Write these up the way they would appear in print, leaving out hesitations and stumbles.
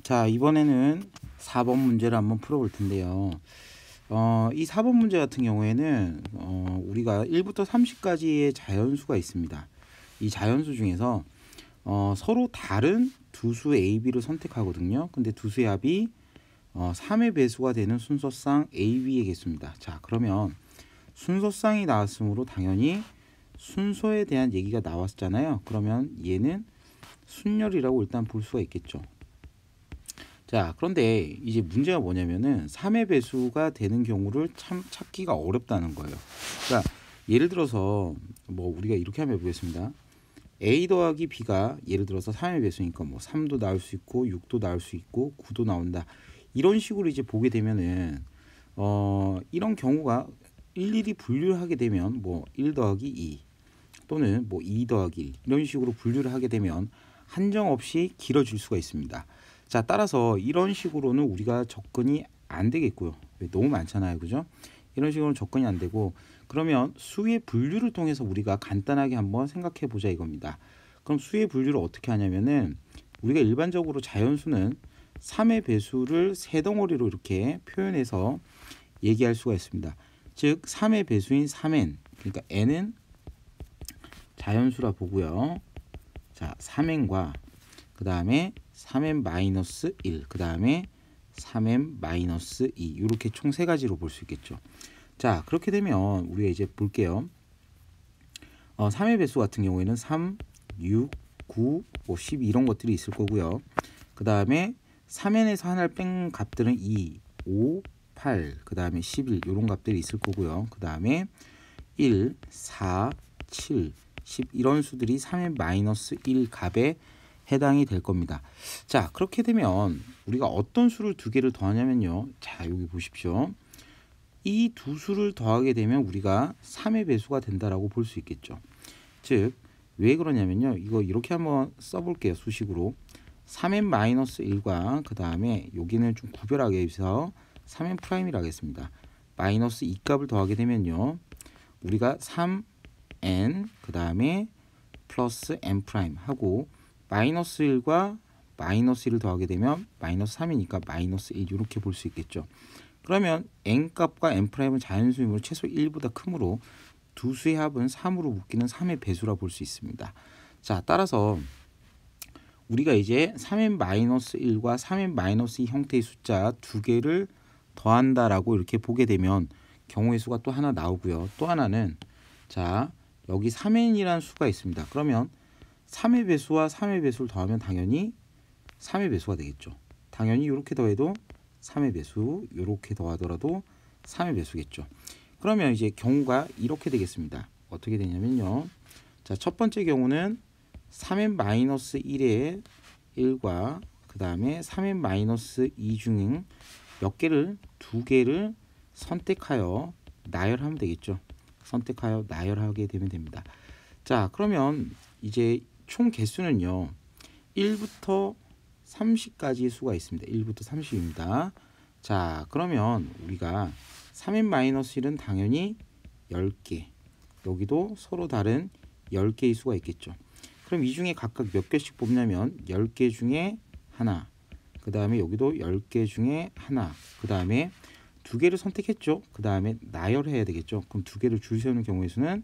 자, 이번에는 4번 문제를 한번 풀어볼 텐데요. 이 4번 문제 같은 경우에는 우리가 1부터 30까지의 자연수가 있습니다. 이 자연수 중에서 서로 다른 두 수 A, B를 선택하거든요. 근데 두 수의 합이 3의 배수가 되는 순서상 A, B의 개수입니다. 자, 그러면 순서상이 나왔으므로 당연히 순서에 대한 얘기가 나왔잖아요. 그러면 얘는 순열이라고 일단 볼 수가 있겠죠. 자, 그런데 이제 문제가 뭐냐면은 3의 배수가 되는 경우를 참 찾기가 어렵다는 거예요. 그러니까 예를 들어서 뭐 우리가 이렇게 한번 해보겠습니다. A 더하기 B가 예를 들어서 3의 배수니까 뭐 3도 나올 수 있고 6도 나올 수 있고 9도 나온다. 이런 식으로 이제 보게 되면은 이런 경우가 일일이 분류를 하게 되면 뭐 1 더하기 2 또는 뭐 2 더하기 1 이런 식으로 분류를 하게 되면 한정없이 길어질 수가 있습니다. 자, 따라서 이런 식으로는 우리가 접근이 안 되겠고요. 너무 많잖아요, 그죠? 이런 식으로는 접근이 안 되고, 그러면 수의 분류를 통해서 우리가 간단하게 한번 생각해 보자 이겁니다. 그럼 수의 분류를 어떻게 하냐면은 우리가 일반적으로 자연수는 3의 배수를 세 덩어리로 이렇게 표현해서 얘기할 수가 있습니다. 즉 3의 배수인 3n, 그러니까 n은 자연수라 보고요. 자, 3n과 그 다음에 3n-1, 그 다음에 3n-2 이렇게 총 세 가지로 볼 수 있겠죠. 자, 그렇게 되면 우리가 이제 볼게요. 3의 배수 같은 경우에는 3, 6, 9, 12 이런 것들이 있을 거고요. 그 다음에 3n에서 하나를 뺀 값들은 2, 5, 8, 그 다음에 11 이런 값들이 있을 거고요. 그 다음에 1, 4, 7, 10 이런 수들이 3n-1 값에 해당이 될 겁니다. 자, 그렇게 되면 우리가 어떤 수를 두 개를 더하냐면요. 자, 여기 보십시오. 이 두 수를 더하게 되면 우리가 3의 배수가 된다라고 볼 수 있겠죠. 즉, 왜 그러냐면요. 이거 이렇게 한번 써볼게요. 수식으로. 3n-1과 그 다음에 여기는 좀 구별하기 위해서 3n'1이라 하겠습니다. 마이너스 2 값을 더하게 되면요. 우리가 3n 그 다음에 플러스 n' 하고 마이너스 1과 마이너스 1을 더하게 되면 마이너스 3이니까 마이너스 1 이렇게 볼 수 있겠죠. 그러면 n값과 n'은 자연수이므로 최소 1보다 크므로 두 수의 합은 3으로 묶이는 3의 배수라 볼 수 있습니다. 자, 따라서 우리가 이제 3n-1과 3n-2 형태의 숫자 두 개를 더한다라고 이렇게 보게 되면 경우의 수가 또 하나 나오고요. 또 하나는 자, 여기 3n이라는 수가 있습니다. 그러면 3의 배수와 3의 배수를 더하면 당연히 3의 배수가 되겠죠. 당연히 이렇게 더해도 3의 배수, 이렇게 더하더라도 3의 배수겠죠. 그러면 이제 경우가 이렇게 되겠습니다. 어떻게 되냐면요. 자, 첫 번째 경우는 3n-1의 1과 그 다음에 3n-2 중 몇 개를 두 개를 선택하여 나열하면 되겠죠. 선택하여 나열하게 되면 됩니다. 자, 그러면 이제 총 개수는요. 1부터 30까지의 수가 있습니다. 1부터 30입니다. 자, 그러면 우리가 3n-1은 당연히 10개. 여기도 서로 다른 10개의 수가 있겠죠. 그럼 이 중에 각각 몇 개씩 뽑냐면 10개 중에 하나. 그 다음에 여기도 10개 중에 하나. 그 다음에 두 개를 선택했죠. 그 다음에 나열해야 되겠죠. 그럼 두 개를 줄 세우는 경우의 수는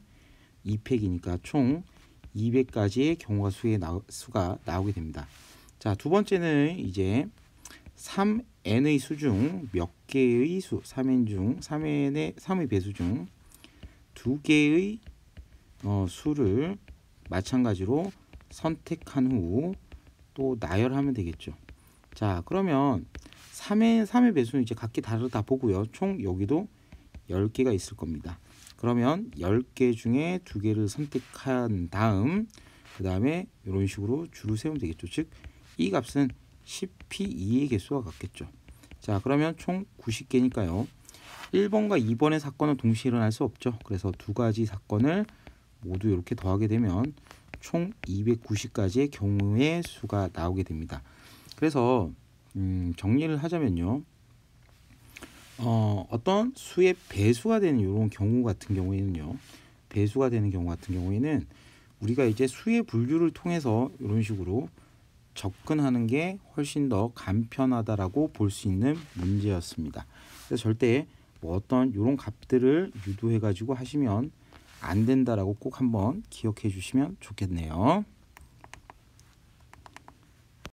2팩이니까 총 200가지의 경우가 수가 나오게 됩니다. 자, 두 번째는 이제 3n의 수 중 몇 개의 수, 3n 중 3의 배수 중 두 개의 수를 마찬가지로 선택한 후 또 나열하면 되겠죠. 자, 그러면 3의 배수는 이제 각기 다르다 보고요. 총 여기도 10개가 있을 겁니다. 그러면 10개 중에 두 개를 선택한 다음 그 다음에 이런 식으로 줄을 세우면 되겠죠. 즉, 이 값은 10p2의 개수와 같겠죠. 자, 그러면 총 90개니까요. 1번과 2번의 사건은 동시에 일어날 수 없죠. 그래서 두 가지 사건을 모두 이렇게 더하게 되면 총 290가지의 경우의 수가 나오게 됩니다. 그래서 정리를 하자면요. 어떤 수의 배수가 되는 이런 경우 같은 경우에는요. 배수가 되는 경우 같은 경우에는 우리가 이제 수의 분류를 통해서 이런 식으로 접근하는 게 훨씬 더 간편하다라고 볼 수 있는 문제였습니다. 그래서 절대 뭐 어떤 이런 값들을 유도해 가지고 하시면 안 된다라고 꼭 한번 기억해 주시면 좋겠네요.